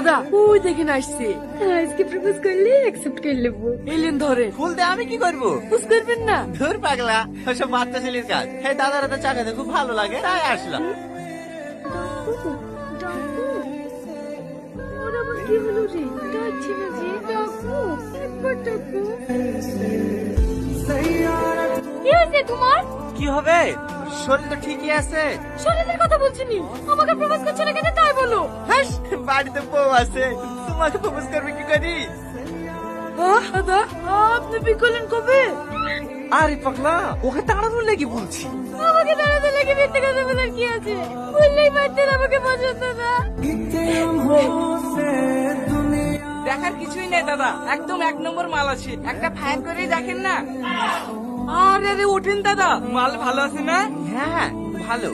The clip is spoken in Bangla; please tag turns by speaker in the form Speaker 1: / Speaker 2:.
Speaker 1: দাদা ওই দেখে আসছে।
Speaker 2: আজকে প্রপোজ করলে অ্যাকসেপ্ট করে নেবো।
Speaker 1: এলেন ধরে।
Speaker 3: ফুল দিয়ে আমি কি করবো?
Speaker 1: বুঝ করবেন না।
Speaker 3: ধুর পাগলা, ওসব বাচ্চা ছেলের কাজ। হ্যাঁ, দাদার হাতে চা খেতে খুব ভালো লাগে, তাই আসলাম।
Speaker 2: ওর আবার কি হলো রে? ডাকছি না যে, ডাকবো একবার ডাকবো। কি হয়েছে তোমার?
Speaker 3: কি হবে? শরীর তো ঠিকই আছে।
Speaker 2: শরীরের কথা বলছি নি, আমাকে প্রপোজ করছে না কেন তাই বলো।
Speaker 3: হ্যাঁ, বাড়িতে বউ আছে, তোমাকে প্রপোজ করবে কি করি?
Speaker 1: দাদা আপনি বিয়ে করলেন কবে?
Speaker 3: আরে পাগলা, ওকে তাড়ানোর লেগে বলছি।
Speaker 2: আমাকে দাঁড়াতে লেগে মিথ্যে কথা বলার কি আছে? বললেই পারতেন আমাকে পছন্দ না।
Speaker 1: দেখার কিছুই নেই দাদা, একদম এক নম্বর মাল আছে। একটা ফায়ার করে দেখেন না। আরে ওঠেন দাদা, মাল ভালো আছে না?
Speaker 3: হ্যাঁ, ভালো।